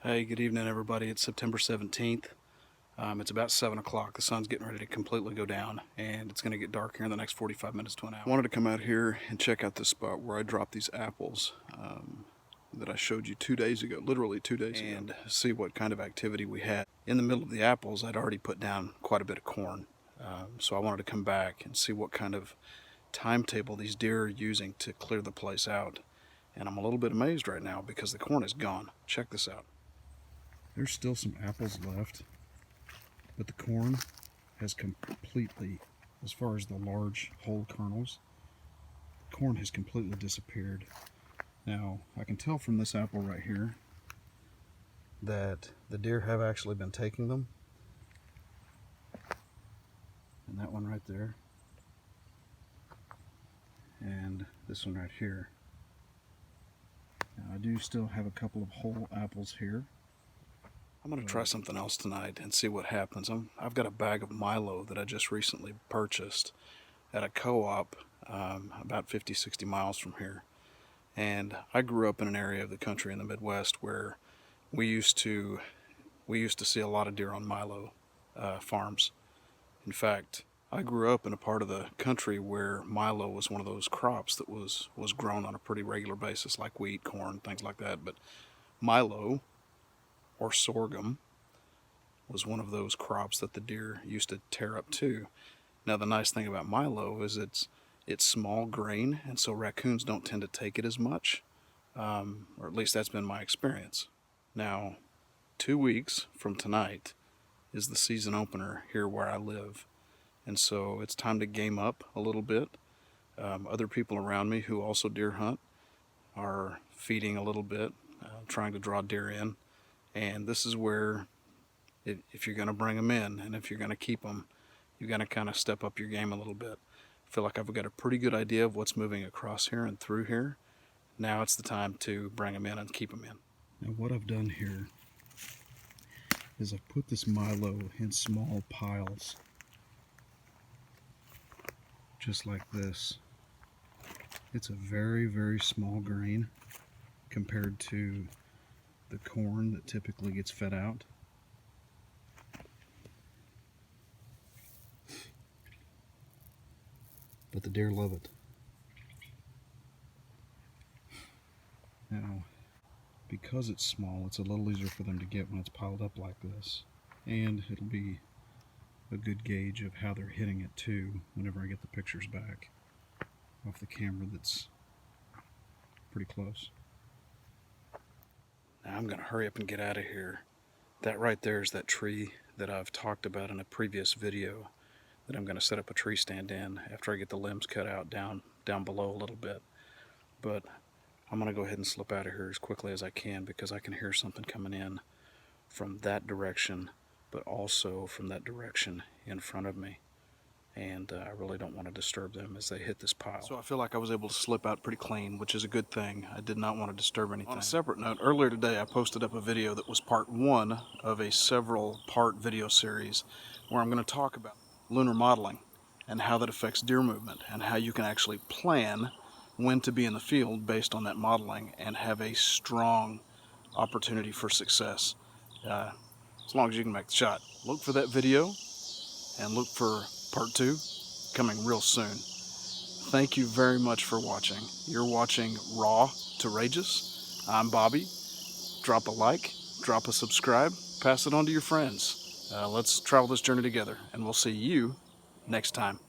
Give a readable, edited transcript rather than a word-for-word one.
Hey, good evening everybody. It's September 17th. It's about 7 o'clock. The sun's getting ready to completely go down and it's going to get dark here in the next 45 minutes to an hour. I wanted to come out here and check out this spot where I dropped these apples that I showed you 2 days ago, literally 2 days ago, and see what kind of activity we had. In the middle of the apples, I'd already put down quite a bit of corn. So I wanted to come back and see what kind of timetable these deer are using to clear the place out. And I'm a little bit amazed right now because the corn is gone. Check this out. There's still some apples left, but the corn has completely, as far as the large whole kernels, the corn has completely disappeared. Now, I can tell from this apple right here that the deer have actually been taking them. And that one right there. And this one right here. Now, I do still have a couple of whole apples here. I'm going to try something else tonight and see what happens. I've got a bag of Milo that I just recently purchased at a co-op about 50-60 miles from here. And I grew up in an area of the country in the Midwest where we used to see a lot of deer on Milo farms. In fact, I grew up in a part of the country where Milo was one of those crops that was grown on a pretty regular basis, like wheat, corn, things like that. But Milo, or sorghum, was one of those crops that the deer used to tear up too. Now the nice thing about Milo is it's small grain, and so raccoons don't tend to take it as much, or at least that's been my experience. Now, 2 weeks from tonight is the season opener here where I live, and so it's time to game up a little bit. Other people around me who also deer hunt are feeding a little bit, trying to draw deer in. And this is where, if you're going to bring them in and if you're going to keep them, you've got to kind of step up your game a little bit. I feel like I've got a pretty good idea of what's moving across here and through here. Now it's the time to bring them in and keep them in. Now what I've done here is I've put this Milo in small piles, just like this. It's a very, very small grain compared to the corn that typically gets fed out. But the deer love it. Now, because it's small, it's a little easier for them to get when it's piled up like this. And it'll be a good gauge of how they're hitting it too whenever I get the pictures back off the camera that's pretty close. Now I'm going to hurry up and get out of here. That right there is that tree that I've talked about in a previous video that I'm going to set up a tree stand in after I get the limbs cut out down below a little bit. But I'm going to go ahead and slip out of here as quickly as I can because I can hear something coming in from that direction, but also from that direction in front of me. And I really don't want to disturb them as they hit this pile. So I feel like I was able to slip out pretty clean, which is a good thing. I did not want to disturb anything. On a separate note, earlier today I posted up a video that was part one of a several-part video series where I'm going to talk about lunar modeling and how that affects deer movement and how you can actually plan when to be in the field based on that modeling and have a strong opportunity for success, as long as you can make the shot. Look for that video and look for part 2 coming real soon. Thank you very much for watching. You're watching Raw to Rageous. I'm Bobby. Drop a like, drop a subscribe, pass it on to your friends. Let's travel this journey together, and we'll see you next time.